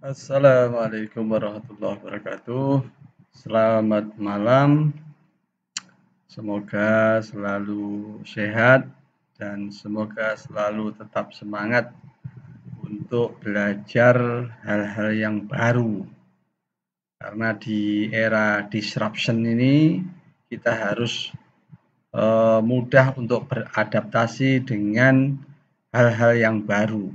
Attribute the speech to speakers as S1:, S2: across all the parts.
S1: Assalamualaikum warahmatullahi wabarakatuh. Selamat malam. Semoga selalu sehat dan semoga selalu tetap semangat untuk belajar hal-hal yang baru. Karena di era disruption ini kita harus mudah untuk beradaptasi dengan hal-hal yang baru.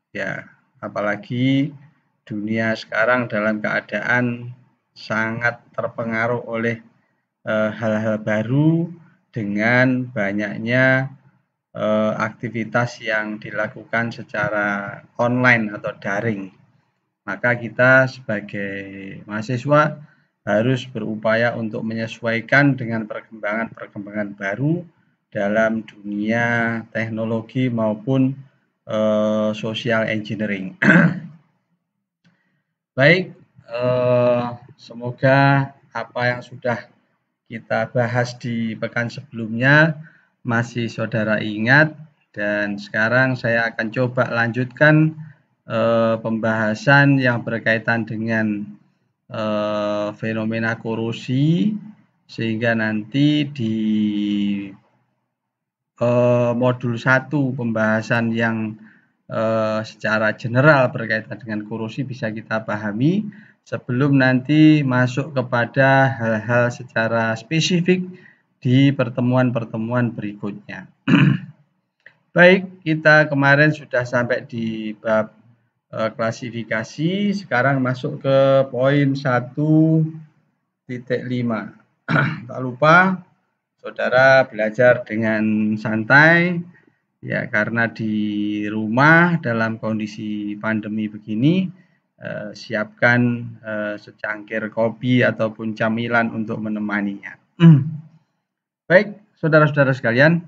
S1: Ya, apalagi dunia sekarang dalam keadaan sangat terpengaruh oleh hal-hal baru dengan banyaknya aktivitas yang dilakukan secara online atau daring. Maka kita sebagai mahasiswa harus berupaya untuk menyesuaikan dengan perkembangan-perkembangan baru dalam dunia teknologi maupun social engineering. Baik, semoga apa yang sudah kita bahas di pekan sebelumnya masih saudara ingat, dan sekarang saya akan coba lanjutkan pembahasan yang berkaitan dengan fenomena korosi, sehingga nanti di modul 1 pembahasan yang secara general berkaitan dengan korosi bisa kita pahami sebelum nanti masuk kepada hal-hal secara spesifik di pertemuan-pertemuan berikutnya. Baik, kita kemarin sudah sampai di bab klasifikasi, sekarang masuk ke poin 1.5. Tak lupa saudara belajar dengan santai, ya, karena di rumah dalam kondisi pandemi begini, siapkan secangkir kopi ataupun camilan untuk menemaninya. Baik, saudara-saudara sekalian,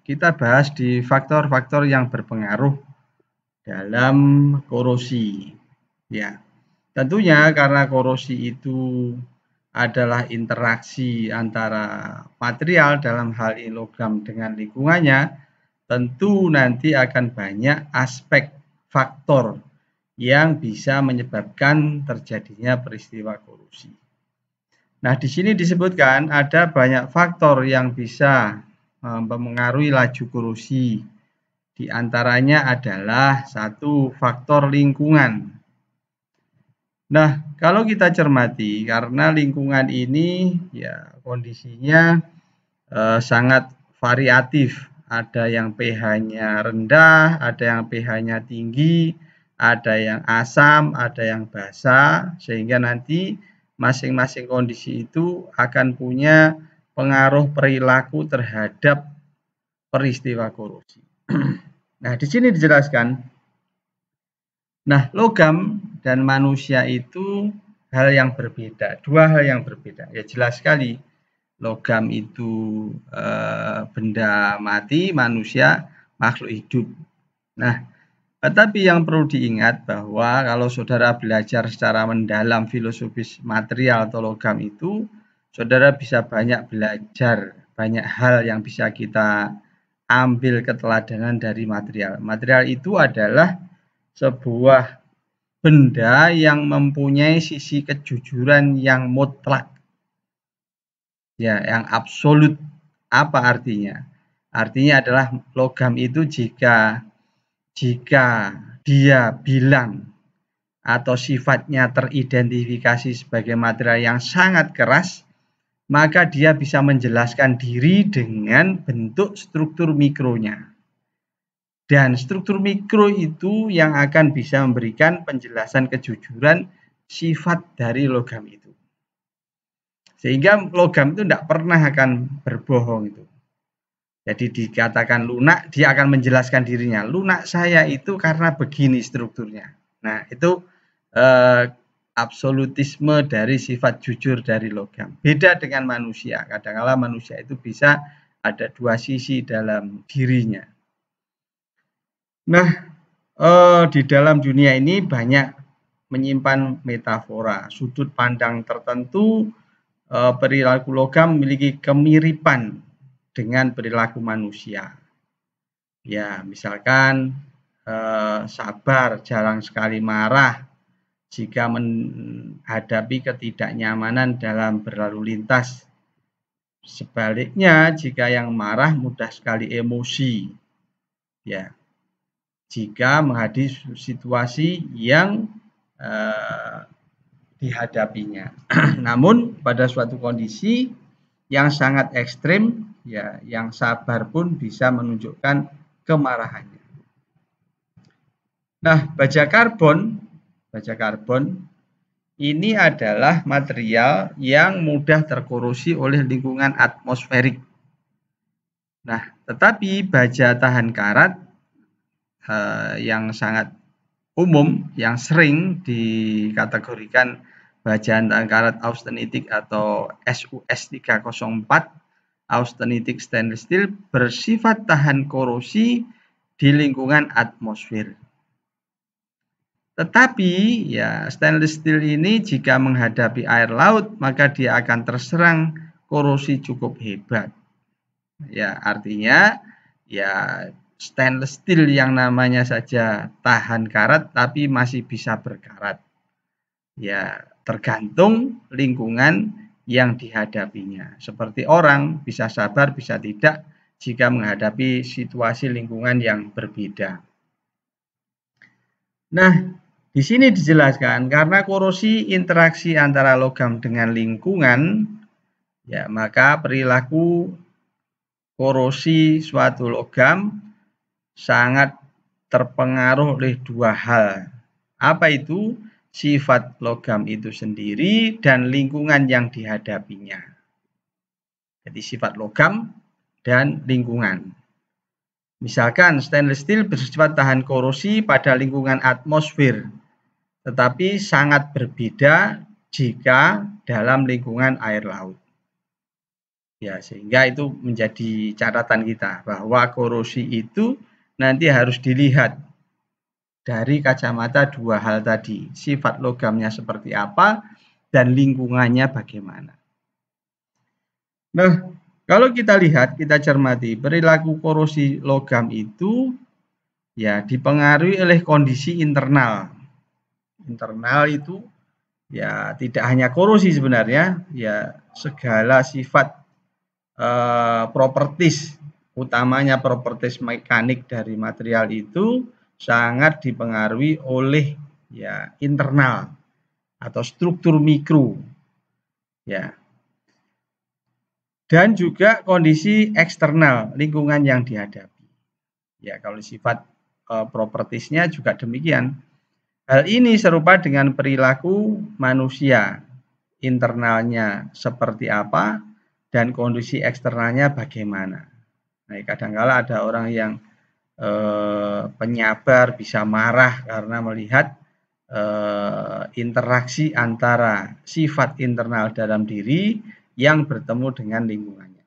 S1: kita bahas di faktor-faktor yang berpengaruh dalam korosi. Ya, tentunya karena korosi itu adalah interaksi antara material, dalam hal ini logam, dengan lingkungannya, tentu nanti akan banyak aspek faktor yang bisa menyebabkan terjadinya peristiwa korosi. Nah, di sini disebutkan ada banyak faktor yang bisa mempengaruhi laju korosi. Di antaranya adalah satu, faktor lingkungan. Nah, kalau kita cermati, karena lingkungan ini ya kondisinya sangat variatif. Ada yang pH-nya rendah, ada yang pH-nya tinggi, ada yang asam, ada yang basa, sehingga nanti masing-masing kondisi itu akan punya pengaruh perilaku terhadap peristiwa korosi. Nah, di sini dijelaskan. Nah, logam dan manusia itu hal yang berbeda, dua hal yang berbeda. Ya, jelas sekali. Logam itu benda mati, manusia makhluk hidup. Nah, tetapi yang perlu diingat bahwa kalau saudara belajar secara mendalam filosofis material atau logam itu, saudara bisa banyak belajar, banyak hal yang bisa kita ambil keteladanan dari material. Material itu adalah sebuah benda yang mempunyai sisi kejujuran yang mutlak. Ya, yang absolut. Apa artinya? Artinya adalah logam itu jika dia bilang atau sifatnya teridentifikasi sebagai material yang sangat keras, maka dia bisa menjelaskan diri dengan bentuk struktur mikronya. Dan struktur mikro itu yang akan bisa memberikan penjelasan kejujuran sifat dari logam itu. Sehingga logam itu tidak pernah akan berbohong itu. Jadi dikatakan lunak, dia akan menjelaskan dirinya. Lunak saya itu karena begini strukturnya. Nah, itu absolutisme dari sifat jujur dari logam. Beda dengan manusia. Kadang-kala manusia itu bisa ada dua sisi dalam dirinya. Nah, di dalam dunia ini banyak menyimpan metafora, sudut pandang tertentu. Perilaku logam memiliki kemiripan dengan perilaku manusia. Ya, misalkan sabar, jarang sekali marah, jika menghadapi ketidaknyamanan dalam berlalu lintas. Sebaliknya, jika yang marah mudah sekali emosi. Ya, jika menghadapi situasi yang dihadapinya. Namun pada suatu kondisi yang sangat ekstrim, ya, yang sabar pun bisa menunjukkan kemarahannya. Nah, baja karbon ini adalah material yang mudah terkorosi oleh lingkungan atmosferik. Nah, tetapi baja tahan karat yang sangat umum, yang sering dikategorikan baja tahan karat austenitik atau SUS 304, austenitik stainless steel, bersifat tahan korosi di lingkungan atmosfer. Tetapi ya stainless steel ini jika menghadapi air laut maka dia akan terserang korosi cukup hebat. Ya, artinya ya stainless steel yang namanya saja tahan karat tapi masih bisa berkarat. Ya, tergantung lingkungan yang dihadapinya. Seperti orang bisa sabar bisa tidak jika menghadapi situasi lingkungan yang berbeda. Nah, di sini dijelaskan karena korosi interaksi antara logam dengan lingkungan, ya maka perilaku korosi suatu logam sangat terpengaruh oleh dua hal. Apa itu? Sifat logam itu sendiri dan lingkungan yang dihadapinya. Jadi sifat logam dan lingkungan. Misalkan stainless steel bersifat tahan korosi pada lingkungan atmosfer, tetapi sangat berbeda jika dalam lingkungan air laut. Ya, sehingga itu menjadi catatan kita bahwa korosi itu nanti harus dilihat dari kacamata dua hal tadi, sifat logamnya seperti apa dan lingkungannya bagaimana. Nah, kalau kita lihat, kita cermati perilaku korosi logam itu ya dipengaruhi oleh kondisi internal. Internal itu ya tidak hanya korosi sebenarnya, ya segala sifat properties, utamanya properties mekanik dari material itu sangat dipengaruhi oleh ya internal atau struktur mikro, ya, dan juga kondisi eksternal lingkungan yang dihadapi. Ya, kalau sifat propertiesnya juga demikian. Hal ini serupa dengan perilaku manusia, internalnya seperti apa dan kondisi eksternalnya bagaimana. Nah, kadang-kala ada orang yang penyabar bisa marah karena melihat interaksi antara sifat internal dalam diri yang bertemu dengan lingkungannya.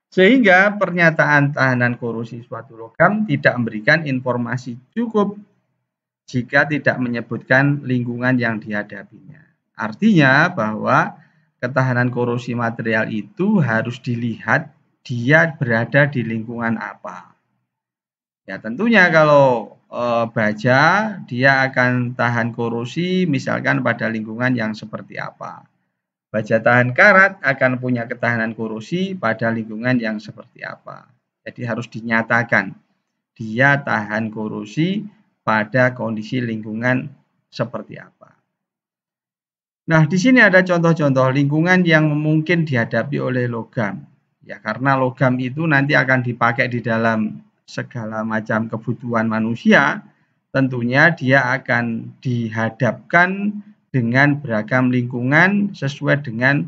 S1: Sehingga pernyataan tahanan korosi suatu logam tidak memberikan informasi cukup jika tidak menyebutkan lingkungan yang dihadapinya. Artinya bahwa ketahanan korosi material itu harus dilihat dia berada di lingkungan apa. Ya, tentunya kalau baja dia akan tahan korosi misalkan pada lingkungan yang seperti apa. Baja tahan karat akan punya ketahanan korosi pada lingkungan yang seperti apa. Jadi harus dinyatakan dia tahan korosi pada kondisi lingkungan seperti apa. Nah, di sini ada contoh-contoh lingkungan yang mungkin dihadapi oleh logam. Ya, karena logam itu nanti akan dipakai di dalam segala macam kebutuhan manusia, tentunya dia akan dihadapkan dengan beragam lingkungan sesuai dengan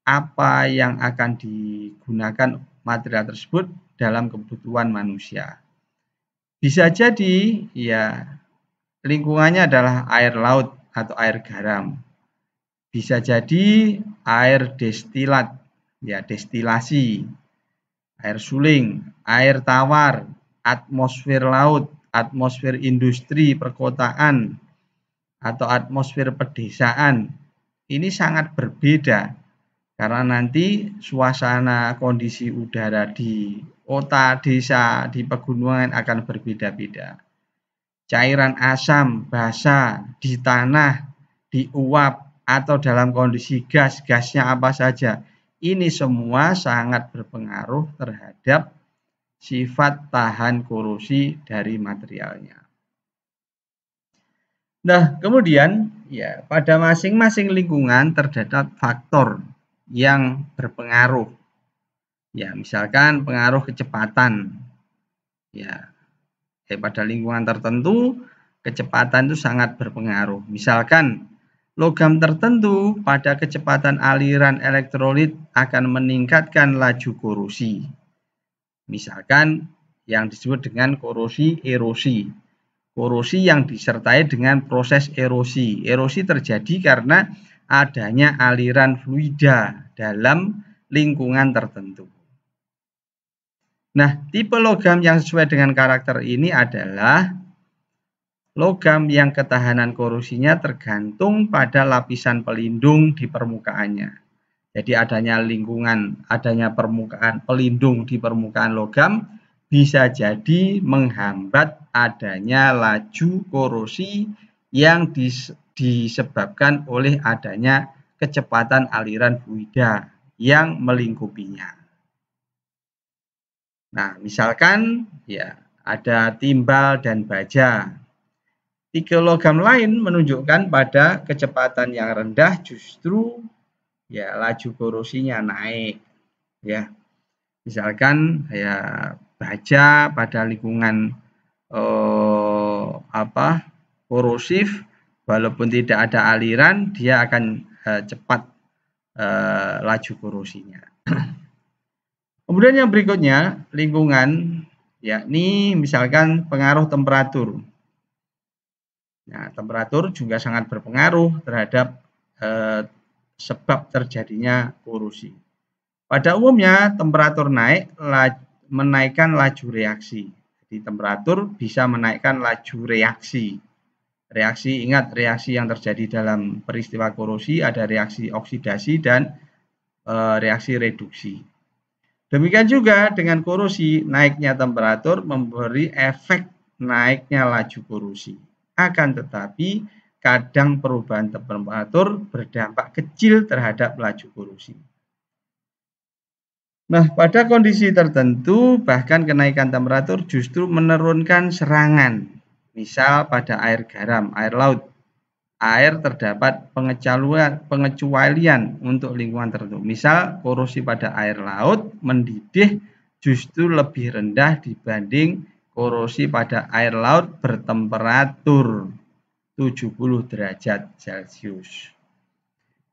S1: apa yang akan digunakan material tersebut dalam kebutuhan manusia. Bisa jadi ya lingkungannya adalah air laut atau air garam. Bisa jadi air destilat, ya destilasi, air suling, air tawar, atmosfer laut, atmosfer industri perkotaan, atau atmosfer pedesaan. Ini sangat berbeda karena nanti suasana kondisi udara di kota, desa, di pegunungan akan berbeda-beda. cairan asam, basa, di tanah, di uap, atau dalam kondisi gas, gasnya apa saja. Ini semua sangat berpengaruh terhadap sifat tahan korosi dari materialnya. Nah, kemudian ya pada masing-masing lingkungan terdapat faktor yang berpengaruh. Ya, misalkan pengaruh kecepatan. Ya, pada lingkungan tertentu kecepatan itu sangat berpengaruh. Misalkan logam tertentu pada kecepatan aliran elektrolit akan meningkatkan laju korosi. Misalkan yang disebut dengan korosi erosi. Korosi yang disertai dengan proses erosi. Erosi terjadi karena adanya aliran fluida dalam lingkungan tertentu. Nah, tipe logam yang sesuai dengan karakter ini adalah logam yang ketahanan korosinya tergantung pada lapisan pelindung di permukaannya. Jadi adanya permukaan pelindung di permukaan logam bisa jadi menghambat adanya laju korosi yang disebabkan oleh adanya kecepatan aliran fluida yang melingkupinya. Nah, misalkan ya ada timbal dan baja. Tiga logam lain menunjukkan pada kecepatan yang rendah justru ya laju korosinya naik. Ya. Misalkan ya baja pada lingkungan korosif, walaupun tidak ada aliran dia akan cepat laju korosinya. Kemudian yang berikutnya lingkungan, yakni misalkan pengaruh temperatur. Nah, temperatur juga sangat berpengaruh terhadap sebab terjadinya korosi. Pada umumnya temperatur naik menaikkan laju reaksi. Jadi temperatur bisa menaikkan laju reaksi. Ingat reaksi yang terjadi dalam peristiwa korosi ada reaksi oksidasi dan reaksi reduksi. Demikian juga dengan korosi, naiknya temperatur memberi efek naiknya laju korosi. Akan tetapi, kadang perubahan temperatur berdampak kecil terhadap laju korosi. Nah, pada kondisi tertentu, bahkan kenaikan temperatur justru menurunkan serangan. Misal pada air garam, air laut. Air terdapat pengecualian untuk lingkungan tertentu. Misal korosi pada air laut mendidih justru lebih rendah dibanding korosi pada air laut bertemperatur 70 derajat Celcius.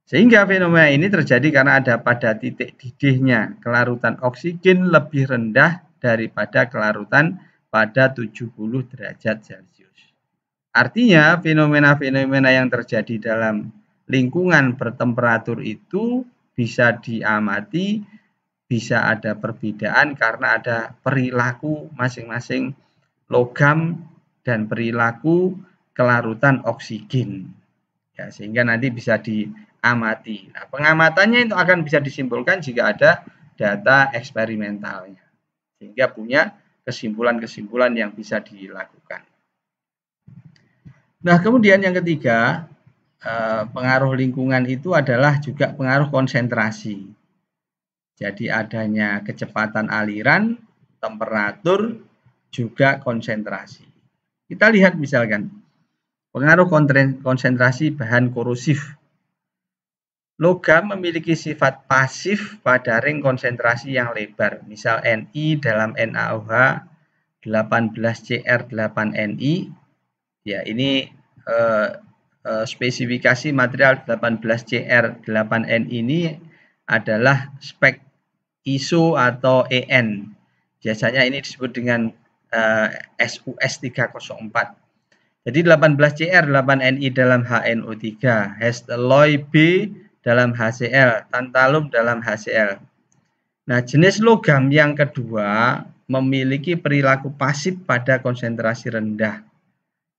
S1: Sehingga fenomena ini terjadi karena ada pada titik didihnya kelarutan oksigen lebih rendah daripada kelarutan pada 70 derajat Celcius. Artinya fenomena-fenomena yang terjadi dalam lingkungan bertemperatur itu bisa diamati, bisa ada perbedaan karena ada perilaku masing-masing logam dan perilaku kelarutan oksigen. Ya, sehingga nanti bisa diamati. Nah, pengamatannya itu akan bisa disimpulkan jika ada data eksperimentalnya. Sehingga punya kesimpulan-kesimpulan yang bisa dilakukan. Nah, kemudian yang ketiga, pengaruh lingkungan itu adalah juga pengaruh konsentrasi. Jadi adanya kecepatan aliran, temperatur, juga konsentrasi. Kita lihat misalkan, pengaruh konsentrasi bahan korosif. Logam memiliki sifat pasif pada ring konsentrasi yang lebar. Misal Ni dalam NaOH 18Cr8Ni. Ya, ini spesifikasi material 18Cr8N ini adalah spek ISO atau EN. Biasanya ini disebut dengan SUS 304. Jadi 18Cr8Ni dalam HNO3, Hastelloy B dalam HCl, tantalum dalam HCl. Nah, jenis logam yang kedua memiliki perilaku pasif pada konsentrasi rendah.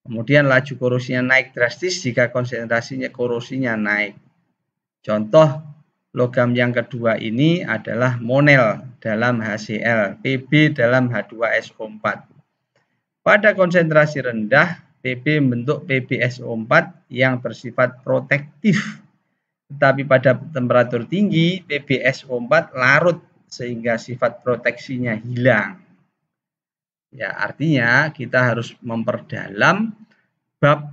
S1: Kemudian laju korosinya naik drastis jika konsentrasinya korosinya naik. Contoh logam yang kedua ini adalah monel dalam HCl, Pb dalam H2SO4. Pada konsentrasi rendah, Pb membentuk PbSO4 yang bersifat protektif. Tetapi pada temperatur tinggi, PbSO4 larut sehingga sifat proteksinya hilang. Ya, artinya kita harus memperdalam bab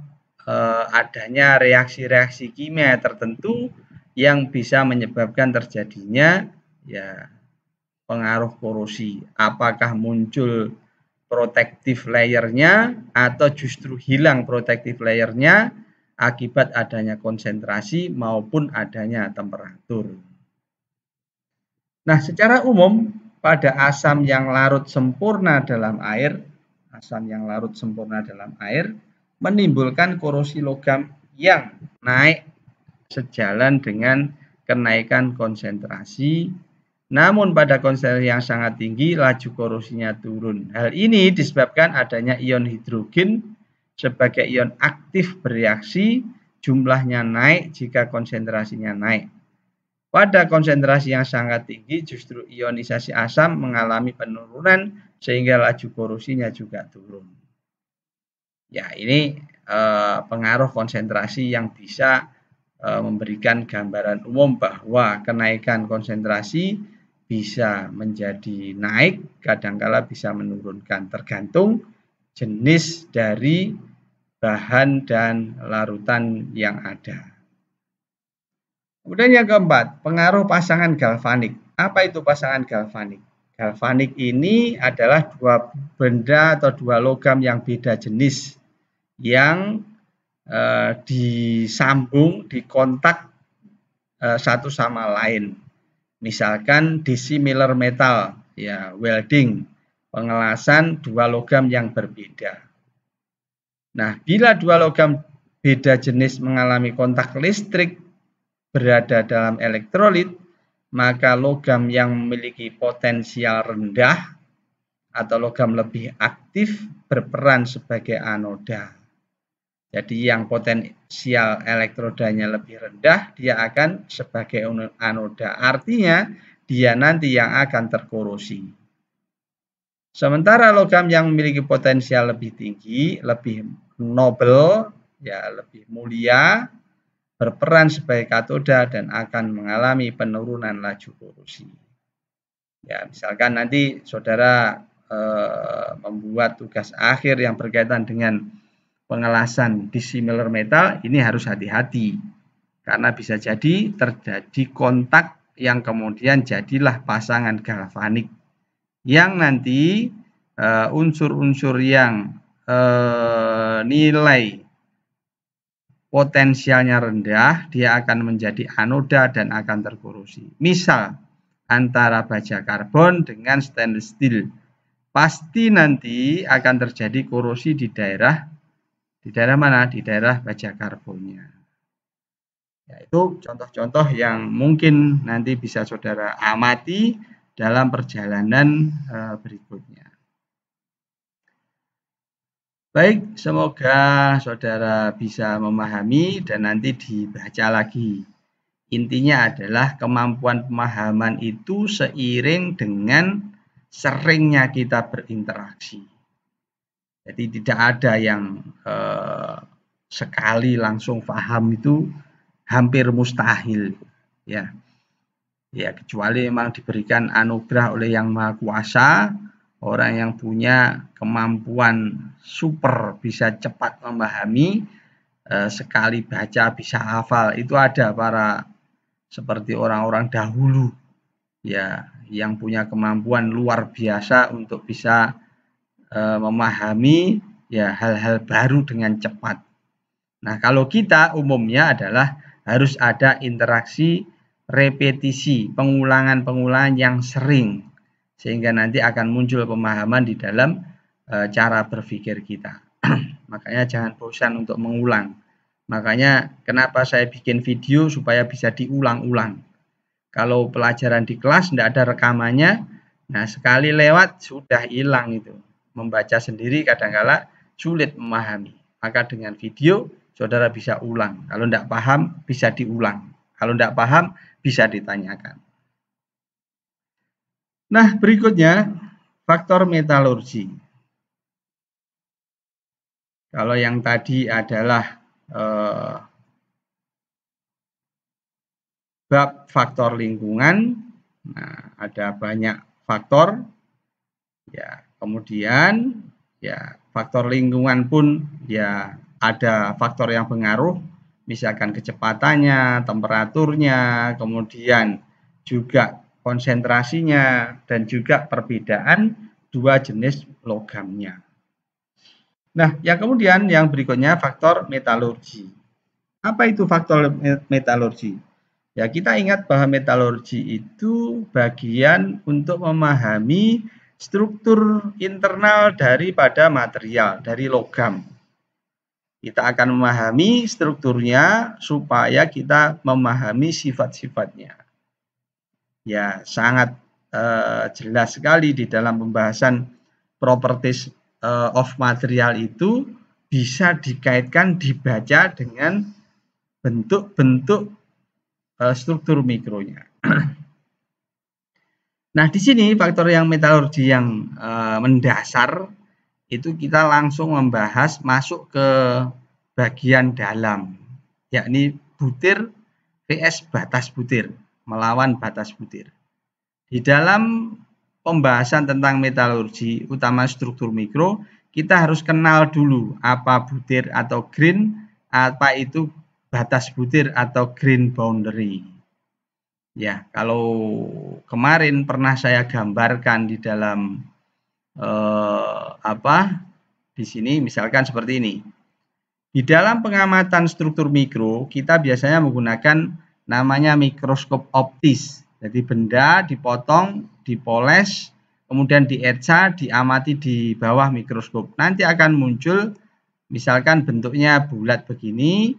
S1: adanya reaksi-reaksi kimia tertentu yang bisa menyebabkan terjadinya ya pengaruh korosi. Apakah muncul protective layer-nya atau justru hilang protective layer-nya akibat adanya konsentrasi maupun adanya temperatur. Nah, secara umum pada asam yang larut sempurna dalam air, menimbulkan korosi logam yang naik sejalan dengan kenaikan konsentrasi. Namun pada konsentrasi yang sangat tinggi, laju korosinya turun. Hal ini disebabkan adanya ion hidrogen sebagai ion aktif bereaksi, jumlahnya naik jika konsentrasinya naik. Pada konsentrasi yang sangat tinggi, justru ionisasi asam mengalami penurunan sehingga laju korosinya juga turun. Ya, ini pengaruh konsentrasi yang bisa memberikan gambaran umum bahwa kenaikan konsentrasi bisa menjadi naik, kadangkala bisa menurunkan, tergantung jenis dari bahan dan larutan yang ada. Kemudian yang keempat, pengaruh pasangan galvanik. Apa itu pasangan galvanik? Galvanik ini adalah dua benda atau dua logam yang beda jenis yang disambung, dikontak satu sama lain. Misalkan dissimilar metal, ya welding, pengelasan dua logam yang berbeda. Nah, bila dua logam beda jenis mengalami kontak listrik berada dalam elektrolit, maka logam yang memiliki potensial rendah atau logam lebih aktif berperan sebagai anoda. Jadi yang potensial elektrodanya lebih rendah, dia akan sebagai anoda. Artinya dia nanti yang akan terkorosi. Sementara logam yang memiliki potensial lebih tinggi, lebih nobel, ya lebih mulia, berperan sebagai katoda dan akan mengalami penurunan laju korosi. Ya, misalkan nanti saudara membuat tugas akhir yang berkaitan dengan pengelasan dissimilar metal, ini harus hati-hati karena bisa jadi terjadi kontak yang kemudian jadilah pasangan galvanik yang nanti unsur-unsur yang nilai potensialnya rendah, dia akan menjadi anoda dan akan terkorosi. Misal antara baja karbon dengan stainless steel, pasti nanti akan terjadi korosi di daerah mana? Di daerah baja karbonnya. Ya, itu contoh-contoh yang mungkin nanti bisa saudara amati dalam perjalanan berikutnya. Baik, semoga saudara bisa memahami dan nanti dibaca lagi. Intinya adalah kemampuan pemahaman itu seiring dengan seringnya kita berinteraksi. Jadi tidak ada yang sekali langsung paham, itu hampir mustahil, ya. Ya, kecuali memang diberikan anugerah oleh Yang Maha Kuasa, orang yang punya kemampuan super bisa cepat memahami, sekali baca bisa hafal. Itu ada para seperti orang-orang dahulu, ya, yang punya kemampuan luar biasa untuk bisa memahami ya hal-hal baru dengan cepat. Nah, kalau kita umumnya adalah harus ada interaksi, repetisi, pengulangan-pengulangan yang sering sehingga nanti akan muncul pemahaman di dalam cara berpikir kita. Makanya jangan bosan untuk mengulang. Makanya kenapa saya bikin video supaya bisa diulang-ulang. Kalau pelajaran di kelas tidak ada rekamannya, nah sekali lewat sudah hilang itu. Membaca sendiri kadang-kala sulit memahami. Maka dengan video saudara bisa ulang. Kalau tidak paham bisa diulang. Kalau tidak paham bisa ditanyakan. Nah, berikutnya faktor metalurgi. Kalau yang tadi adalah bab faktor lingkungan, nah ada banyak faktor, ya kemudian ya faktor lingkungan pun ya ada faktor yang pengaruh, misalkan kecepatannya, temperaturnya, kemudian juga konsentrasinya, dan juga perbedaan dua jenis logamnya. Nah, yang kemudian yang berikutnya faktor metalurgi. Apa itu faktor metalurgi? Ya, kita ingat bahwa metalurgi itu bagian untuk memahami struktur internal daripada material, dari logam. Kita akan memahami strukturnya supaya kita memahami sifat-sifatnya. Ya, sangat jelas sekali di dalam pembahasan properties of material itu bisa dikaitkan, dibaca dengan bentuk-bentuk struktur mikronya. Nah, di sini faktor yang metalurgi yang mendasar itu kita langsung membahas masuk ke bagian dalam, yakni butir vs batas butir, melawan batas butir. Di dalam pembahasan tentang metalurgi, utama struktur mikro, kita harus kenal dulu apa butir atau grain, apa itu batas butir atau grain boundary. Ya, kalau kemarin pernah saya gambarkan di dalam di sini misalkan seperti ini. Di dalam pengamatan struktur mikro, kita biasanya menggunakan namanya mikroskop optis. Jadi benda dipotong, dipoles, kemudian dietsa, diamati di bawah mikroskop. Nanti akan muncul misalkan bentuknya bulat begini,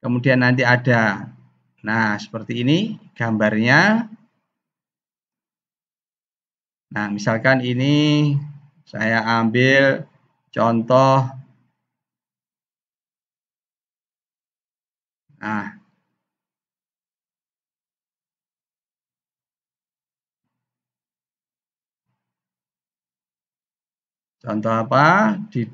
S1: kemudian nanti ada, nah seperti ini gambarnya. Nah, misalkan ini saya ambil contoh. Nah, contoh apa? Di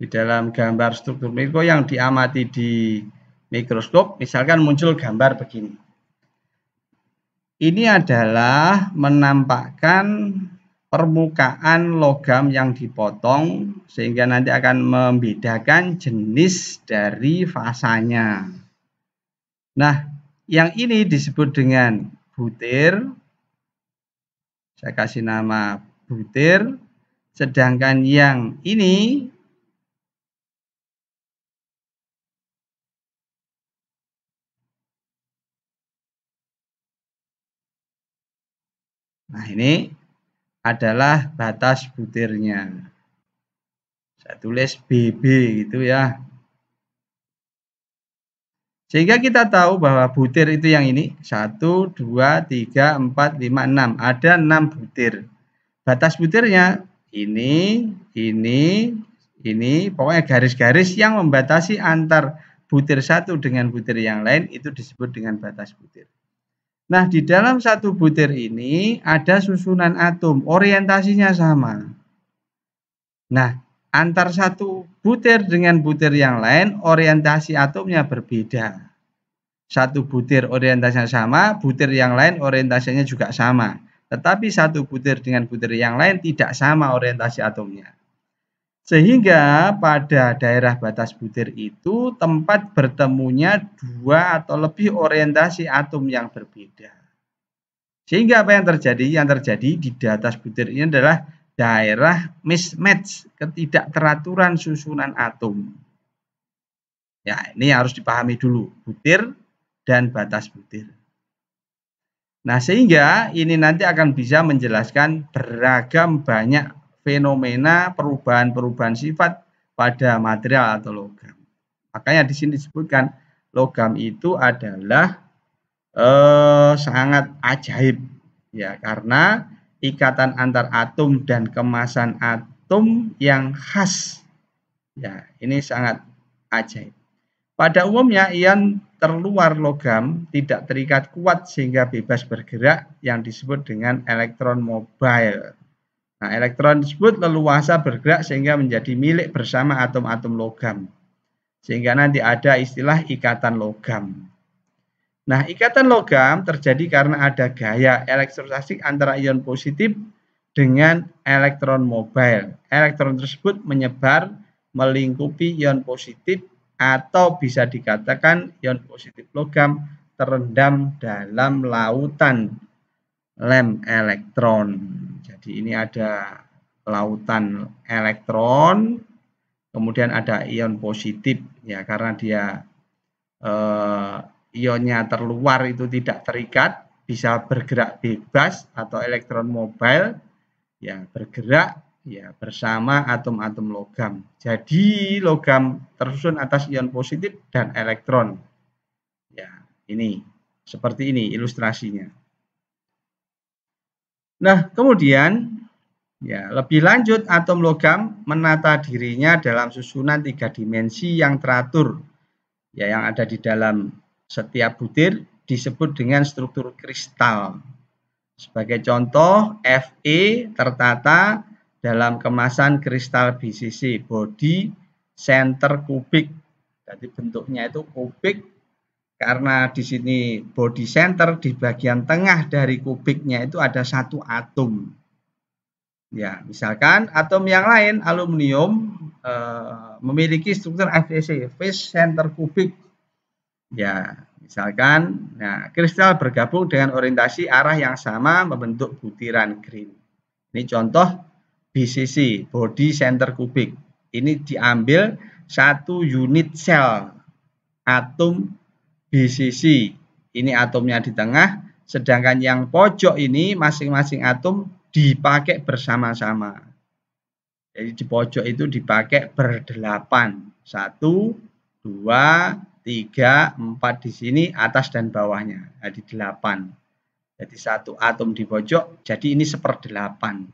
S1: dalam gambar struktur mikro yang diamati di mikroskop, misalkan muncul gambar begini. Ini adalah menampakkan permukaan logam yang dipotong sehingga nanti akan membedakan jenis dari fasanya. Nah, yang ini disebut dengan butir. Saya kasih nama butir. Sedangkan yang ini nah ini adalah batas butirnya. Saya tulis BB gitu ya. Sehingga kita tahu bahwa butir itu yang ini 1, 2, 3, 4, 5, 6. Ada 6 butir. Batas butirnya ini, pokoknya garis-garis yang membatasi antar butir satu dengan butir yang lain itu disebut dengan batas butir. Nah, di dalam satu butir ini ada susunan atom, orientasinya sama. Nah, antar satu butir dengan butir yang lain, orientasi atomnya berbeda. Satu butir orientasinya sama, butir yang lain orientasinya juga sama. Tetapi satu butir dengan butir yang lain tidak sama orientasi atomnya. Sehingga pada daerah batas butir itu tempat bertemunya dua atau lebih orientasi atom yang berbeda. Sehingga apa yang terjadi? Yang terjadi di atas butir ini adalah daerah mismatch, ketidakteraturan susunan atom. Ya, ini harus dipahami dulu, butir dan batas butir. Nah, sehingga ini nanti akan bisa menjelaskan beragam banyak fenomena perubahan-perubahan sifat pada material atau logam. Makanya di sini disebutkan logam itu adalah sangat ajaib ya, karena ikatan antar atom dan kemasan atom yang khas. Ya, ini sangat ajaib. Pada umumnya ion terluar logam tidak terikat kuat sehingga bebas bergerak yang disebut dengan elektron mobile. Nah, elektron tersebut leluasa bergerak sehingga menjadi milik bersama atom-atom logam. Sehingga nanti ada istilah ikatan logam. Nah, ikatan logam terjadi karena ada gaya elektrostatik antara ion positif dengan elektron mobile. Elektron tersebut menyebar melingkupi ion positif atau bisa dikatakan ion positif logam terendam dalam lautan lem elektron. Jadi ini ada lautan elektron, kemudian ada ion positif ya, karena dia ionnya terluar itu tidak terikat, bisa bergerak bebas atau elektron mobile ya, bergerak ya bersama atom-atom logam. Jadi logam tersusun atas ion positif dan elektron. Ya, ini seperti ini ilustrasinya. Nah, kemudian ya, lebih lanjut atom logam menata dirinya dalam susunan 3 dimensi yang teratur. Ya, yang ada di dalam setiap butir disebut dengan struktur kristal. Sebagai contoh, Fe tertata dalam kemasan kristal BCC, body center kubik. Jadi bentuknya itu kubik karena di sini body center, di bagian tengah dari kubiknya itu ada satu atom. Ya, misalkan atom yang lain aluminium memiliki struktur FeC, face center kubik. Ya, misalkan, nah, kristal bergabung dengan orientasi arah yang sama membentuk butiran green. Ini contoh BCC, body center kubik. Ini diambil satu unit sel atom BCC. Ini atomnya di tengah, sedangkan yang pojok ini masing-masing atom dipakai bersama-sama. Jadi di pojok itu dipakai berdelapan. 1, 2, 3, 4 di sini atas dan bawahnya. Jadi 8. Jadi satu atom di pojok, jadi ini 1/8.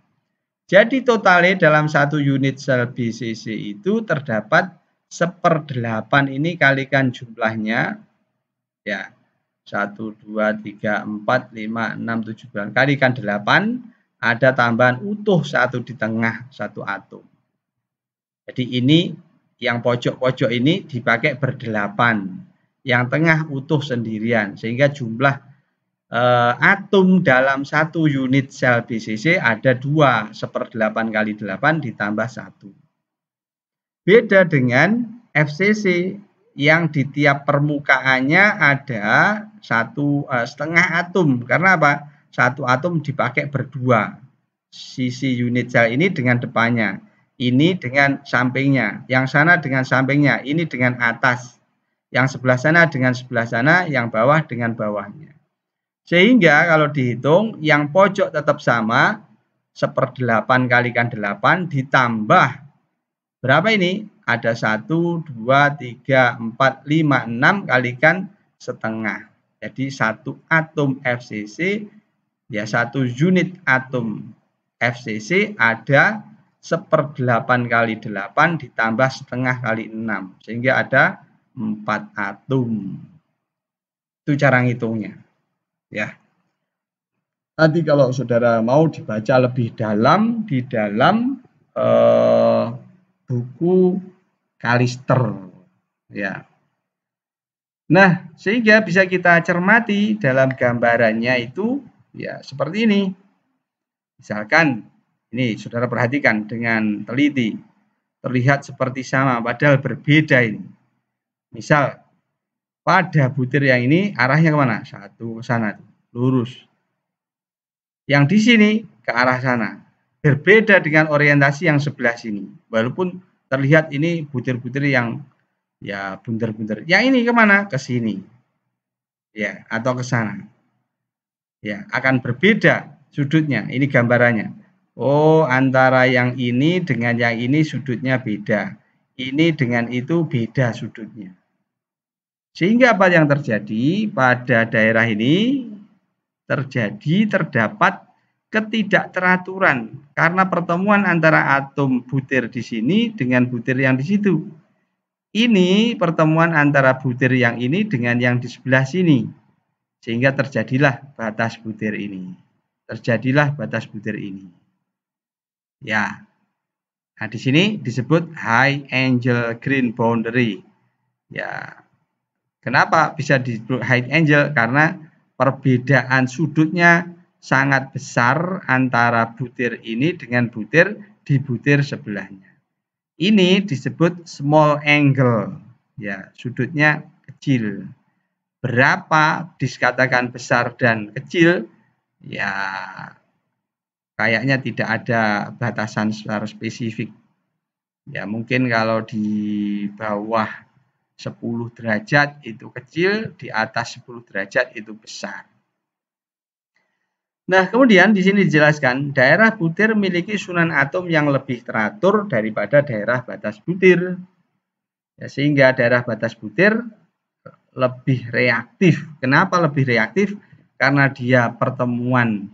S1: Jadi totalnya dalam satu unit sel BCC itu terdapat 1/8 ini kalikan jumlahnya ya. 1, 2, 3, 4, 5, 6, 7, 8. Kalikan 8, ada tambahan utuh 1 di tengah, 1 atom. Jadi ini yang pojok-pojok ini dipakai berdelapan. Yang tengah utuh sendirian. Sehingga jumlah atom dalam satu unit sel BCC ada 2, 1/8 kali 8 ditambah 1. Beda dengan FCC yang di tiap permukaannya ada 1,5 atom. Karena apa? 1 atom dipakai berdua. Sisi unit sel ini dengan depannya, ini dengan sampingnya, yang sana dengan sampingnya, ini dengan atas, yang sebelah sana dengan sebelah sana, yang bawah dengan bawahnya. Sehingga kalau dihitung, yang pojok tetap sama, 1/8 kalikan 8 ditambah berapa ini? Ada 1, 2, 3, 4, 5, 6 kalikan setengah. Jadi satu atom FCC, ya satu unit atom FCC ada 1/8 kali 8 ditambah setengah kali 6. Sehingga ada 4 atom. Itu cara ngitungnya. Ya. Nanti kalau saudara mau dibaca lebih dalam di dalam buku Kalister ya. Nah, sehingga bisa kita cermati dalam gambarannya itu ya seperti ini. Misalkan ini saudara perhatikan dengan teliti. Terlihat seperti sama padahal berbeda ini. Misal pada butir yang ini arahnya kemana? 1 ke sana, lurus. Yang di sini ke arah sana. Berbeda dengan orientasi yang sebelah sini. Walaupun terlihat ini butir-butir yang ya bunter-bunter. Yang ini kemana? Ke sini. Ya, atau ke sana. Ya, akan berbeda sudutnya. Ini gambarannya. Oh, antara yang ini dengan yang ini sudutnya beda. ini dengan itu beda sudutnya. Sehingga apa yang terjadi pada daerah ini terdapat ketidakteraturan karena pertemuan antara atom butir di sini dengan butir yang di situ. Ini pertemuan antara butir yang ini dengan yang di sebelah sini. Sehingga terjadilah batas butir ini. Terjadilah batas butir ini. Ya. Nah, di sini disebut high angle grain boundary. Ya. Kenapa bisa disebut high angle? Karena perbedaan sudutnya sangat besar antara butir ini dengan butir di butir sebelahnya. Ini disebut small angle. Ya, sudutnya kecil. Berapa dikatakan besar dan kecil? Ya, kayaknya tidak ada batasan secara spesifik. Ya, mungkin kalau di bawah 10 derajat itu kecil, di atas 10 derajat itu besar. Nah, kemudian di sini dijelaskan daerah butir memiliki susunan atom yang lebih teratur daripada daerah batas butir. Ya, sehingga daerah batas butir lebih reaktif. Kenapa lebih reaktif? Karena dia pertemuan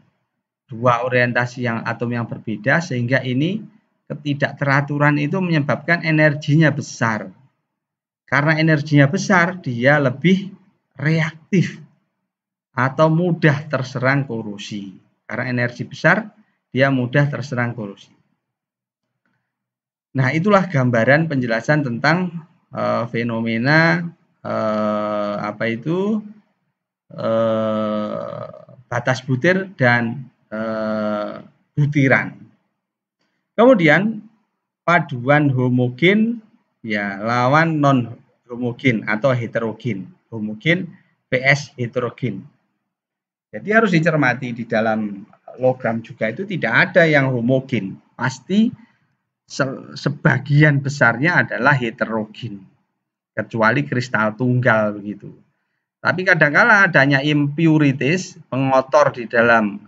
S1: dua orientasi yang atom yang berbeda, sehingga ini ketidakteraturan itu menyebabkan energinya besar. Karena energinya besar, dia lebih reaktif atau mudah terserang korosi. Karena energi besar, dia mudah terserang korosi. Nah, itulah gambaran penjelasan tentang fenomena batas butir dan butiran. Kemudian paduan homogen ya lawan non homogen atau heterogen. Homogen vs heterogen. Jadi harus dicermati di dalam logam juga itu tidak ada yang homogen. Pasti sebagian besarnya adalah heterogen. Kecuali kristal tunggal begitu. Tapi kadangkala adanya impurities, pengotor di dalam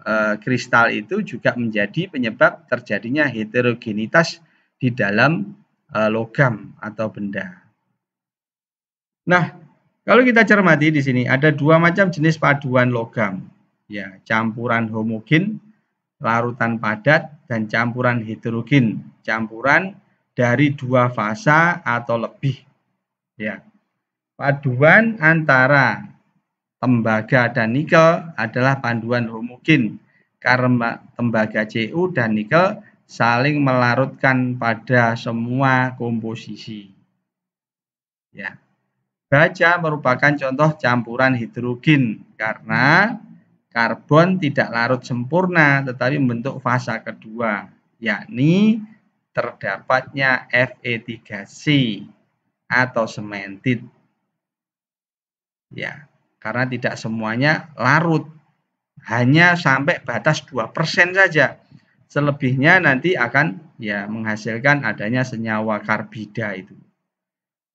S1: kristal itu juga menjadi penyebab terjadinya heterogenitas di dalam logam atau benda. Nah, kalau kita cermati di sini ada dua macam jenis paduan logam. Ya, campuran homogen, larutan padat, dan campuran heterogen, campuran dari dua fasa atau lebih. Ya. Paduan antara tembaga dan nikel adalah paduan homogen karena tembaga Cu dan nikel saling melarutkan pada semua komposisi. Ya. Baja merupakan contoh campuran hidrogen karena karbon tidak larut sempurna tetapi membentuk fasa kedua, yakni terdapatnya Fe3C atau cemented. Ya, karena tidak semuanya larut, hanya sampai batas 2% saja. Selebihnya nanti akan ya menghasilkan adanya senyawa karbida itu.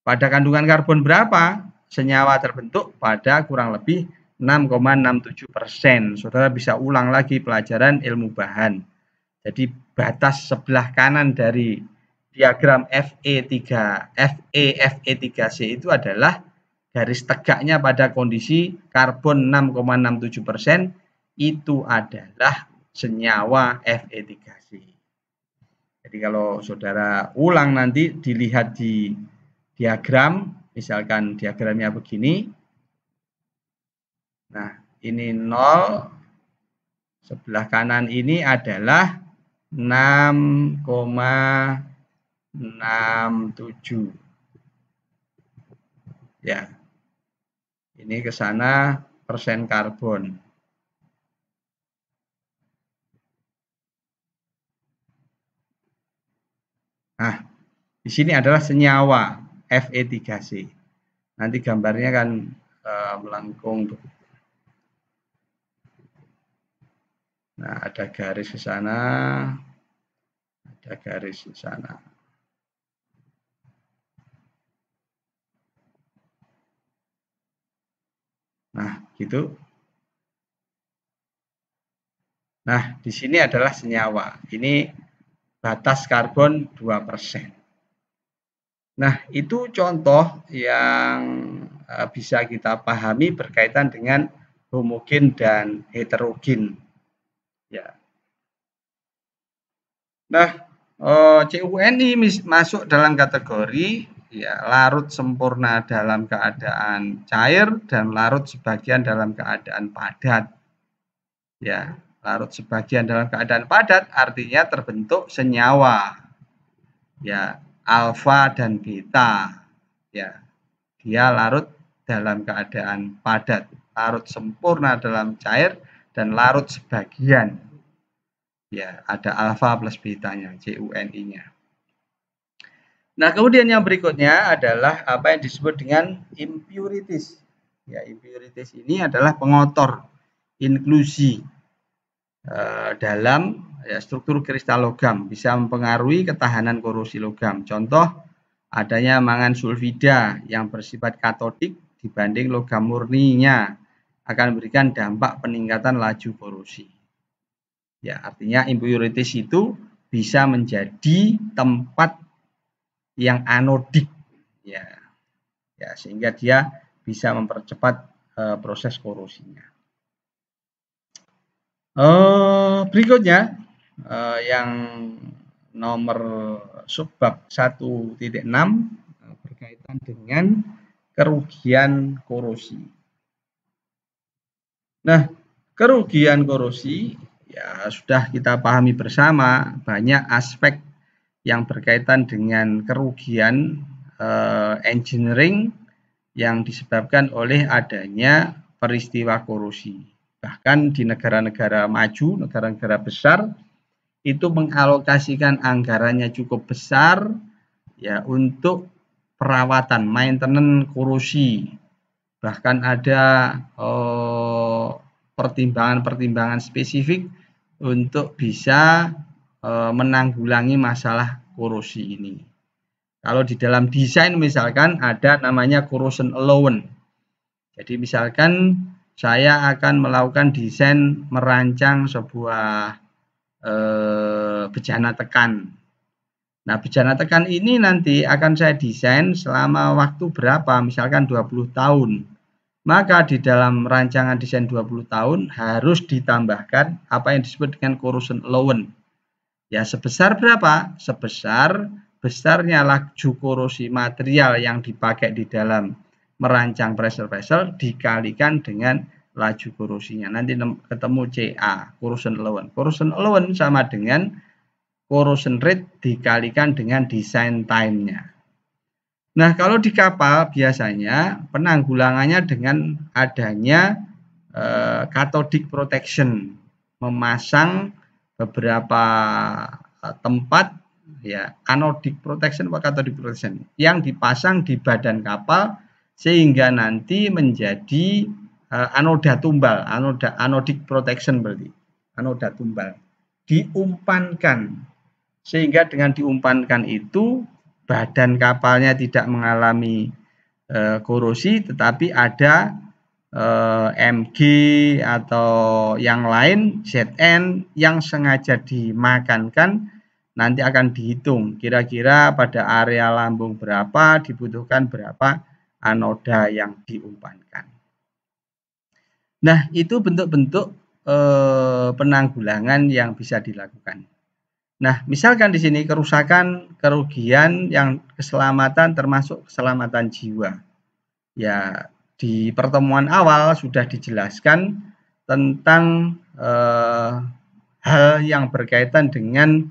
S1: Pada kandungan karbon berapa senyawa terbentuk? Pada kurang lebih 6,67%. Saudara bisa ulang lagi pelajaran ilmu bahan. Jadi batas sebelah kanan dari diagram Fe3C itu adalah garis tegaknya pada kondisi karbon 6,67% itu adalah senyawa Fe3C. Jadi kalau saudara ulang nanti dilihat di diagram, misalkan diagramnya begini. Nah, ini 0, sebelah kanan ini adalah 6,67. Ya. Ini ke sana persen karbon. Nah, di sini adalah senyawa Fe3C. Nanti gambarnya kan melengkung. Nah, ada garis ke sana, ada garis ke sana. Nah, gitu. Nah, di sini adalah senyawa. Ini batas karbon 2%. Nah, itu contoh yang bisa kita pahami berkaitan dengan homogen dan heterogen. Ya. Nah, CUNI masuk dalam kategori ya larut sempurna dalam keadaan cair dan larut sebagian dalam keadaan padat. Ya, larut sebagian dalam keadaan padat artinya terbentuk senyawa. Ya, alfa dan beta. Ya, dia larut dalam keadaan padat, larut sempurna dalam cair dan larut sebagian. Ya, ada alfa plus betanya, CUNI-nya. Nah, kemudian yang berikutnya adalah apa yang disebut dengan impurities. Ya, impurities ini adalah pengotor inklusi dalam ya, struktur kristal logam, bisa mempengaruhi ketahanan korosi logam. Contoh, adanya mangan sulfida yang bersifat katodik dibanding logam murninya akan memberikan dampak peningkatan laju korosi. Ya, artinya impurities itu bisa menjadi tempat yang anodik, ya, sehingga dia bisa mempercepat proses korosinya. Berikutnya yang nomor subbab 1.6 berkaitan dengan kerugian korosi. Nah, kerugian korosi ya sudah kita pahami bersama, banyak aspek yang berkaitan dengan kerugian engineering yang disebabkan oleh adanya peristiwa korosi. Bahkan di negara-negara maju, negara-negara besar itu mengalokasikan anggarannya cukup besar ya untuk perawatan, maintenance korosi. Bahkan ada pertimbangan-pertimbangan spesifik untuk bisa menanggulangi masalah korosi ini. Kalau di dalam desain misalkan ada namanya corrosion allowance. Jadi misalkan saya akan melakukan desain merancang sebuah bejana tekan. Nah, bejana tekan ini nanti akan saya desain selama waktu berapa, misalkan 20 tahun. Maka di dalam rancangan desain 20 tahun harus ditambahkan apa yang disebut dengan corrosion allowance. Ya, sebesar berapa? Sebesar besarnya laju korosi material yang dipakai di dalam merancang pressure vessel dikalikan dengan laju korosinya. Nanti ketemu CA, corrosion allowance. Corrosion allowance sama dengan corrosion rate dikalikan dengan design time-nya. Nah, kalau di kapal biasanya penanggulangannya dengan adanya cathodic protection, memasang beberapa tempat ya anodic protection atau cathodic protection yang dipasang di badan kapal sehingga nanti menjadi anoda tumbal, anodic protection berarti anoda tumbal diumpankan, sehingga dengan diumpankan itu badan kapalnya tidak mengalami korosi, tetapi ada MG atau yang lain ZN yang sengaja dimakankan. Nanti akan dihitung kira-kira pada area lambung berapa dibutuhkan berapa anoda yang diumpankan. Nah, itu bentuk-bentuk penanggulangan yang bisa dilakukan. Nah, misalkan di sini kerusakan, kerugian yang keselamatan termasuk keselamatan jiwa. Ya, di pertemuan awal sudah dijelaskan tentang hal yang berkaitan dengan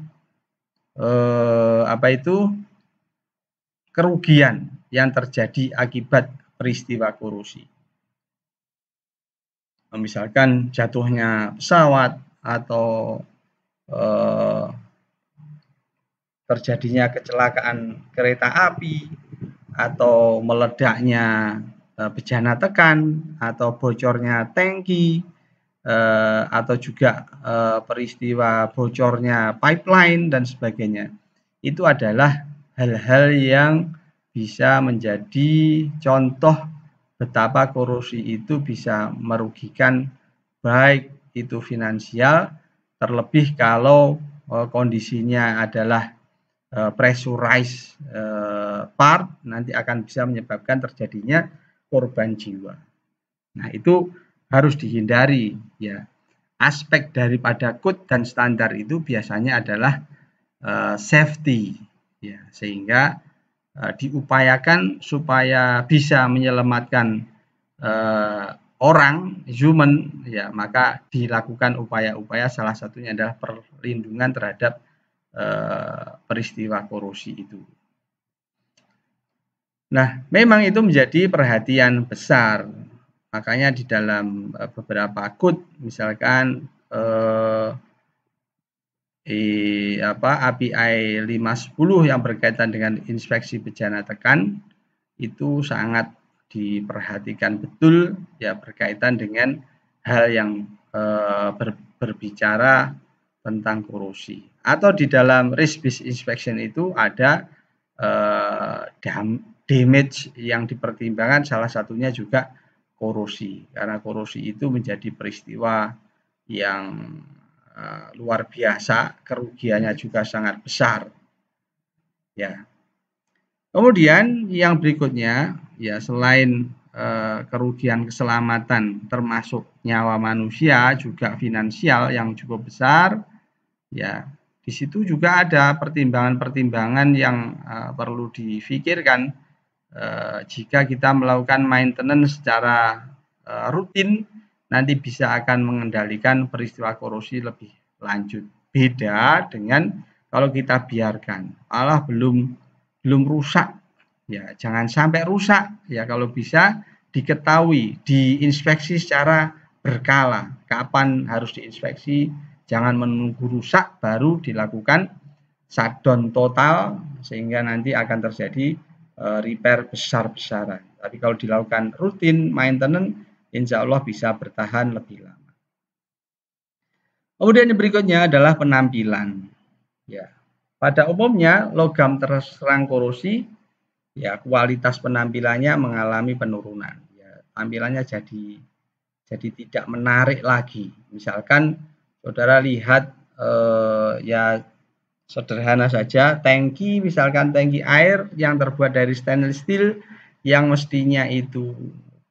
S1: kerugian yang terjadi akibat peristiwa korosi. Misalkan jatuhnya pesawat atau terjadinya kecelakaan kereta api atau meledaknya bejana tekan atau bocornya tangki atau juga peristiwa bocornya pipeline dan sebagainya. Itu adalah hal-hal yang bisa menjadi contoh betapa korosi itu bisa merugikan baik itu finansial, terlebih kalau kondisinya adalah pressurized part, nanti akan bisa menyebabkan terjadinya korban jiwa. Nah, itu harus dihindari ya. Aspek daripada code dan standar itu biasanya adalah safety ya, sehingga diupayakan supaya bisa menyelamatkan orang, human ya, maka dilakukan upaya-upaya, salah satunya adalah perlindungan terhadap peristiwa korosi itu. Nah, memang itu menjadi perhatian besar. Makanya di dalam beberapa code, misalkan API 510 yang berkaitan dengan inspeksi bejana tekan itu sangat diperhatikan betul ya, berkaitan dengan hal yang berbicara tentang korosi. Atau di dalam risk based inspection itu ada damage yang dipertimbangkan, salah satunya juga korosi, karena korosi itu menjadi peristiwa yang luar biasa, kerugiannya juga sangat besar ya. Kemudian yang berikutnya ya, selain kerugian keselamatan termasuk nyawa manusia, juga finansial yang cukup besar ya. Di situ juga ada pertimbangan-pertimbangan yang perlu difikirkan jika kita melakukan maintenance secara rutin, nanti bisa akan mengendalikan peristiwa korosi lebih lanjut. Beda dengan kalau kita biarkan, malah belum rusak ya, jangan sampai rusak ya, kalau bisa diketahui, diinspeksi secara berkala, kapan harus diinspeksi, jangan menunggu rusak baru dilakukan shutdown total, sehingga nanti akan terjadi repair besar-besaran. Tapi kalau dilakukan rutin maintenance, insya Allah bisa bertahan lebih lama. Kemudian yang berikutnya adalah penampilan. Ya, pada umumnya logam terserang korosi, ya kualitas penampilannya mengalami penurunan. Ya, tampilannya jadi tidak menarik lagi. Misalkan saudara lihat ya sederhana saja, tangki, misalkan tangki air yang terbuat dari stainless steel yang mestinya itu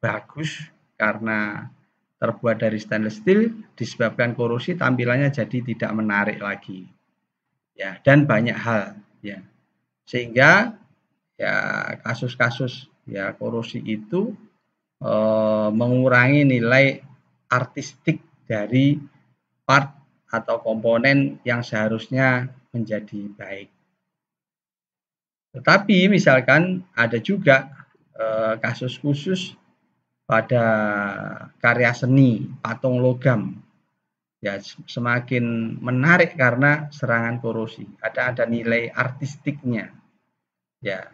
S1: bagus karena terbuat dari stainless steel, disebabkan korosi tampilannya jadi tidak menarik lagi. Ya, dan banyak hal ya. Sehingga ya kasus-kasus ya korosi itu mengurangi nilai artistik dari part atau komponen yang seharusnya menjadi baik. Tetapi misalkan ada juga kasus khusus pada karya seni patung logam, ya semakin menarik karena serangan korosi. Ada nilai artistiknya. Ya,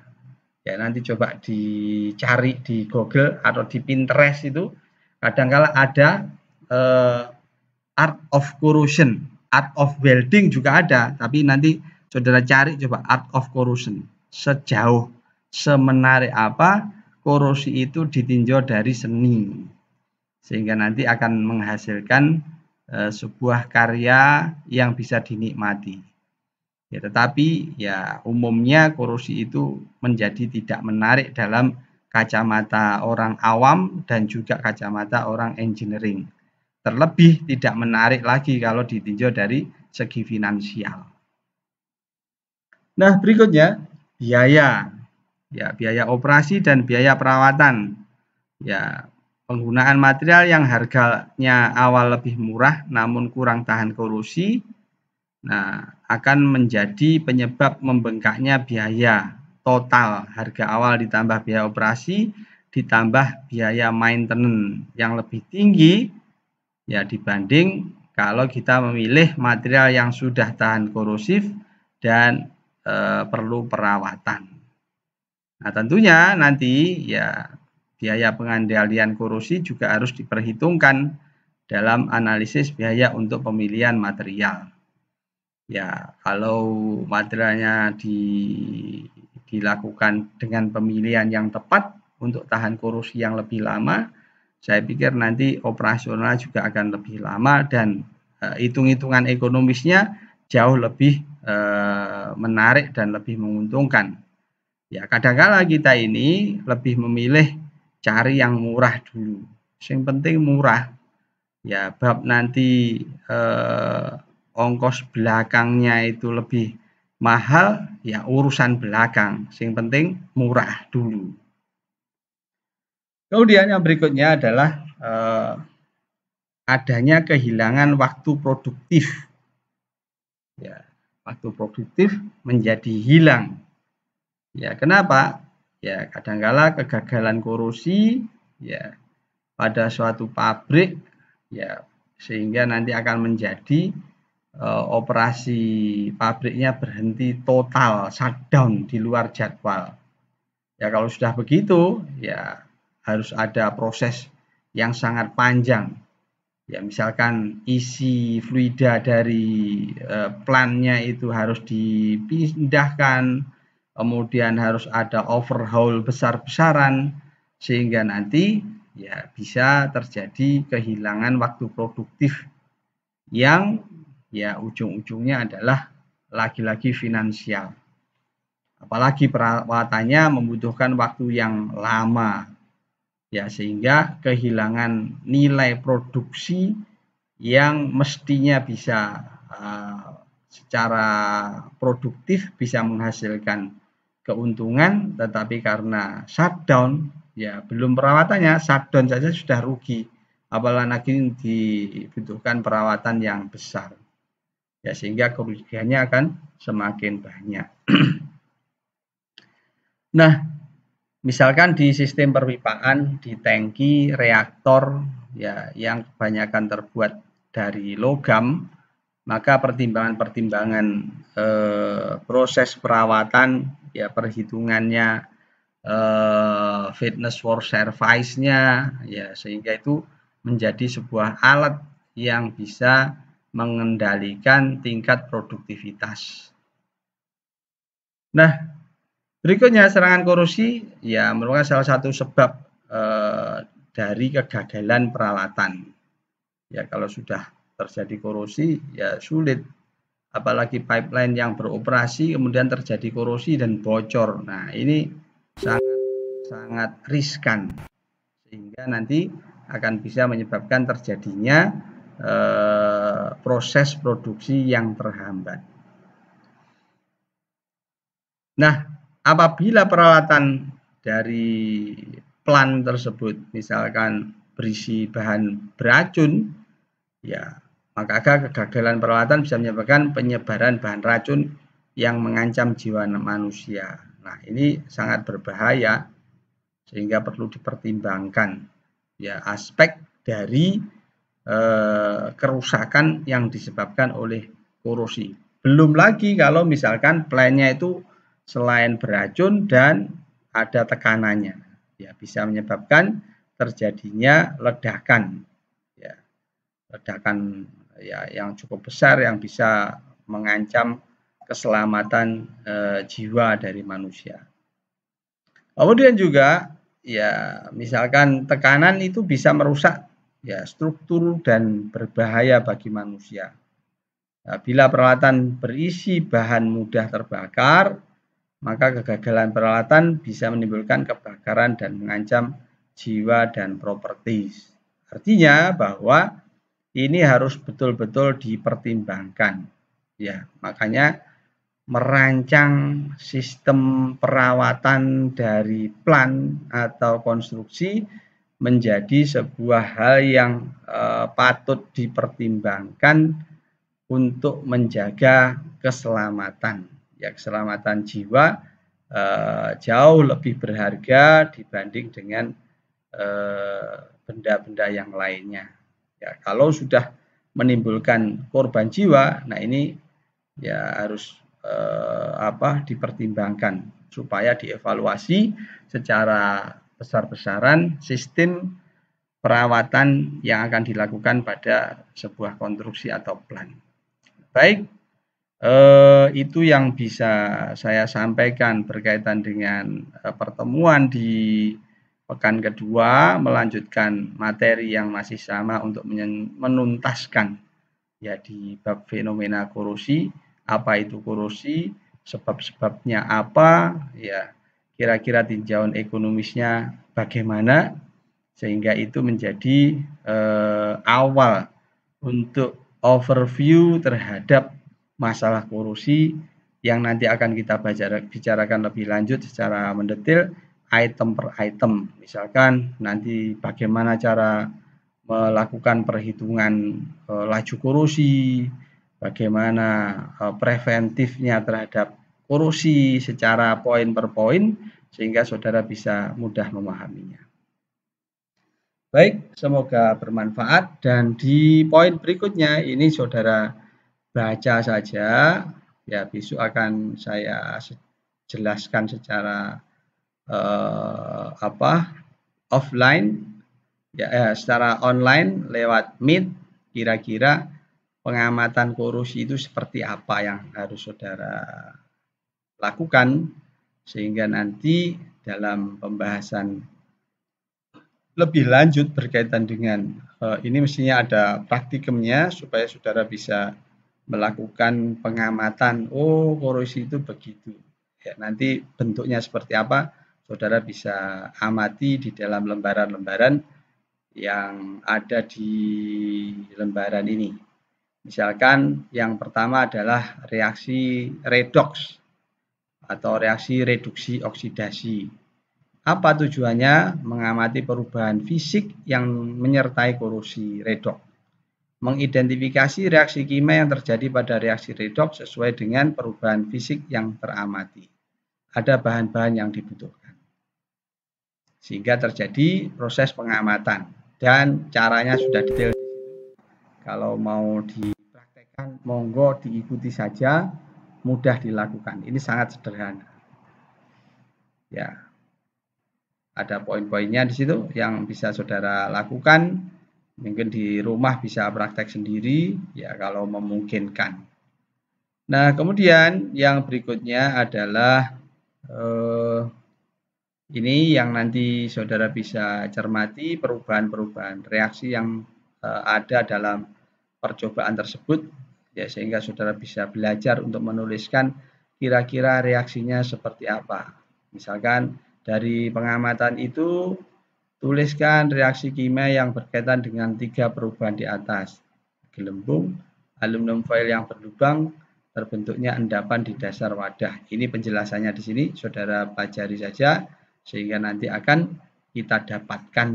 S1: ya nanti coba dicari di Google atau di Pinterest, itu kadangkala ada art of corrosion, art of welding juga ada, tapi nanti saudara cari coba art of corrosion. Sejauh semenarik apa korosi itu ditinjau dari seni, sehingga nanti akan menghasilkan sebuah karya yang bisa dinikmati. Ya, tetapi ya umumnya korosi itu menjadi tidak menarik dalam kacamata orang awam dan juga kacamata orang engineering. Terlebih tidak menarik lagi kalau ditinjau dari segi finansial. Nah, berikutnya biaya. Ya, biaya operasi dan biaya perawatan. Ya, penggunaan material yang harganya awal lebih murah namun kurang tahan korosi, nah, akan menjadi penyebab membengkaknya biaya total. Harga awal ditambah biaya operasi, ditambah biaya maintenance yang lebih tinggi ya dibanding kalau kita memilih material yang sudah tahan korosif dan perlu perawatan. Nah, tentunya nanti ya biaya pengembalian korosi juga harus diperhitungkan dalam analisis biaya untuk pemilihan material. Ya, kalau materialnya dilakukan dengan pemilihan yang tepat untuk tahan korosi yang lebih lama, saya pikir nanti operasional juga akan lebih lama dan hitung-hitungan ekonomisnya jauh lebih menarik dan lebih menguntungkan. Ya, kadang-kala kita ini lebih memilih cari yang murah dulu. Yang penting murah. Ya, bab nanti ongkos belakangnya itu lebih mahal, ya urusan belakang. Yang penting murah dulu. Kemudian yang berikutnya adalah adanya kehilangan waktu produktif. Ya, waktu produktif menjadi hilang. Ya, kenapa? Ya, kadangkala kegagalan korosi ya pada suatu pabrik ya sehingga nanti akan menjadi operasi pabriknya berhenti total, shutdown di luar jadwal. Ya, kalau sudah begitu ya harus ada proses yang sangat panjang. Ya, misalkan isi fluida dari plannya itu harus dipindahkan, kemudian harus ada overhaul besar-besaran sehingga nanti ya bisa terjadi kehilangan waktu produktif yang ya ujung-ujungnya adalah lagi-lagi finansial. Apalagi perawatannya membutuhkan waktu yang lama. Ya, sehingga kehilangan nilai produksi yang mestinya bisa secara produktif bisa menghasilkan keuntungan, tetapi karena shutdown, ya belum perawatannya, shutdown saja sudah rugi, apalagi dibutuhkan perawatan yang besar. Ya, sehingga kerugiannya akan semakin banyak. Nah, misalkan di sistem perpipaan, di tangki, reaktor, ya yang kebanyakan terbuat dari logam, maka pertimbangan-pertimbangan proses perawatan, ya perhitungannya, fitness for service-nya, ya sehingga itu menjadi sebuah alat yang bisa mengendalikan tingkat produktivitas. Nah, berikutnya serangan korosi ya merupakan salah satu sebab dari kegagalan peralatan. Ya, kalau sudah terjadi korosi ya sulit, apalagi pipeline yang beroperasi kemudian terjadi korosi dan bocor. Nah, ini sangat riskan sehingga nanti akan bisa menyebabkan terjadinya proses produksi yang terhambat. Nah, apabila peralatan dari plant tersebut misalkan berisi bahan beracun, ya maka kegagalan peralatan bisa menyebabkan penyebaran bahan racun yang mengancam jiwa manusia. Nah, ini sangat berbahaya sehingga perlu dipertimbangkan ya aspek dari kerusakan yang disebabkan oleh korosi. Belum lagi kalau misalkan plantnya itu selain beracun dan ada tekanannya, ya bisa menyebabkan terjadinya ledakan, ya ledakan ya yang cukup besar yang bisa mengancam keselamatan jiwa dari manusia. Kemudian juga ya misalkan tekanan itu bisa merusak ya struktur dan berbahaya bagi manusia. Nah, bila peralatan berisi bahan mudah terbakar, maka kegagalan peralatan bisa menimbulkan kebakaran dan mengancam jiwa dan properti. Artinya bahwa ini harus betul-betul dipertimbangkan. Ya, makanya merancang sistem perawatan dari plan atau konstruksi menjadi sebuah hal yang patut dipertimbangkan untuk menjaga keselamatan. Ya, keselamatan jiwa jauh lebih berharga dibanding dengan benda-benda yang lainnya. Ya, kalau sudah menimbulkan korban jiwa, nah ini ya harus dipertimbangkan supaya dievaluasi secara besar-besaran sistem perawatan yang akan dilakukan pada sebuah konstruksi atau plan. Baik, itu yang bisa saya sampaikan berkaitan dengan pertemuan di pekan kedua, melanjutkan materi yang masih sama untuk menuntaskan ya di bab fenomena korosi. apa itu korosi, sebab-sebabnya apa, ya kira-kira tinjauan ekonomisnya bagaimana, sehingga itu menjadi awal untuk overview terhadap masalah korosi yang nanti akan kita bicarakan lebih lanjut secara mendetail item per item. Misalkan nanti bagaimana cara melakukan perhitungan laju korosi, bagaimana preventifnya terhadap korosi secara poin per poin, sehingga saudara bisa mudah memahaminya. Baik, semoga bermanfaat, dan di poin berikutnya ini saudara baca saja, ya besok akan saya jelaskan secara offline, ya secara online lewat Meet, kira-kira pengamatan korosi itu seperti apa yang harus saudara lakukan, sehingga nanti dalam pembahasan lebih lanjut berkaitan dengan ini mestinya ada praktikumnya supaya saudara bisa melakukan pengamatan, oh korosi itu begitu. Ya, nanti bentuknya seperti apa, saudara bisa amati di dalam lembaran-lembaran yang ada di lembaran ini. Misalkan yang pertama adalah reaksi redoks atau reaksi reduksi oksidasi. Apa tujuannya? Mengamati perubahan fisik yang menyertai korosi redoks. Mengidentifikasi reaksi kimia yang terjadi pada reaksi redoks sesuai dengan perubahan fisik yang teramati. Ada bahan-bahan yang dibutuhkan, sehingga terjadi proses pengamatan, dan caranya sudah detail. Kalau mau dipraktekkan, monggo diikuti saja, mudah dilakukan. Ini sangat sederhana. Ya, ada poin-poinnya di situ yang bisa saudara lakukan. Mungkin di rumah bisa praktek sendiri, ya kalau memungkinkan. Nah, kemudian yang berikutnya adalah ini yang nanti saudara bisa cermati perubahan-perubahan reaksi yang ada dalam percobaan tersebut, ya sehingga saudara bisa belajar untuk menuliskan kira-kira reaksinya seperti apa. Misalkan dari pengamatan itu, tuliskan reaksi kimia yang berkaitan dengan 3 perubahan di atas. Gelembung, aluminium foil yang berlubang, terbentuknya endapan di dasar wadah. Ini penjelasannya di sini, saudara pelajari saja, sehingga nanti akan kita dapatkan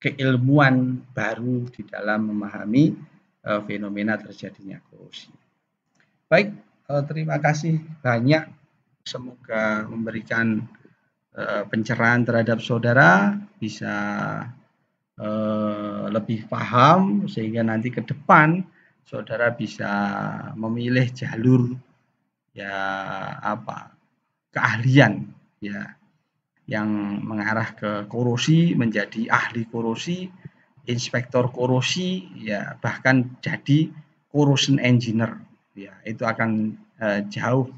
S1: keilmuan baru di dalam memahami fenomena terjadinya korosi. Baik, terima kasih banyak. Semoga memberikan pencerahan terhadap saudara, bisa lebih paham, sehingga nanti ke depan saudara bisa memilih jalur ya keahlian ya yang mengarah ke korosi, menjadi ahli korosi, inspektor korosi, ya bahkan jadi corrosion engineer, ya itu akan jauh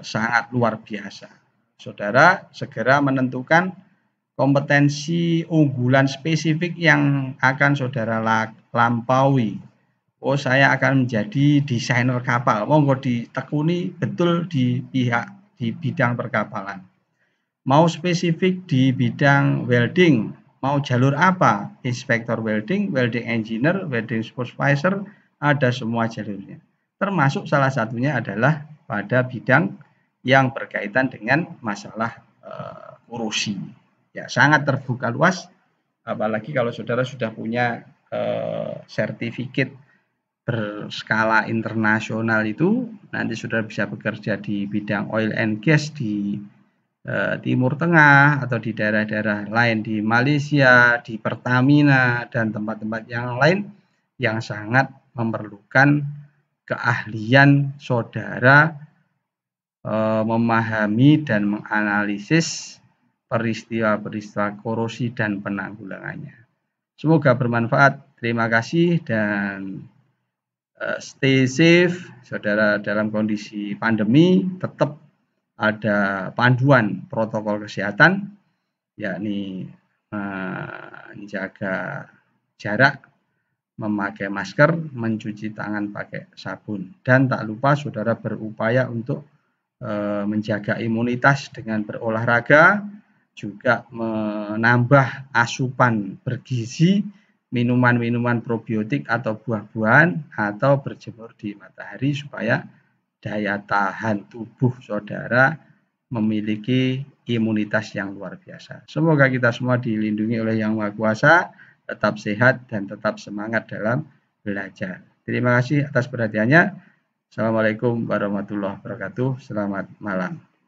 S1: sangat luar biasa. Saudara segera menentukan kompetensi unggulan spesifik yang akan saudara lampaui. Oh, saya akan menjadi desainer kapal. Monggo ditekuni betul di bidang perkapalan. Mau spesifik di bidang welding, mau jalur apa? Inspektor welding, welding engineer, welding supervisor, ada semua jalurnya. Termasuk salah satunya adalah pada bidang yang berkaitan dengan masalah korosi. Ya, sangat terbuka luas, apalagi kalau saudara sudah punya sertifikat berskala internasional itu, nanti saudara bisa bekerja di bidang oil and gas di Timur Tengah atau di daerah-daerah lain di Malaysia, di Pertamina, dan tempat-tempat yang lain yang sangat memerlukan keahlian saudara memahami dan menganalisis peristiwa-peristiwa korosi dan penanggulangannya. Semoga bermanfaat. Terima kasih dan stay safe, saudara. Dalam kondisi pandemi tetap ada panduan protokol kesehatan, yakni menjaga jarak, memakai masker, mencuci tangan pakai sabun. Dan tak lupa saudara berupaya untuk menjaga imunitas dengan berolahraga, juga menambah asupan bergizi, minuman-minuman probiotik atau buah-buahan, atau berjemur di matahari supaya daya tahan tubuh saudara memiliki imunitas yang luar biasa. Semoga kita semua dilindungi oleh Yang Maha Kuasa, tetap sehat dan tetap semangat dalam belajar. Terima kasih atas perhatiannya. Assalamualaikum warahmatullahi wabarakatuh. Selamat malam.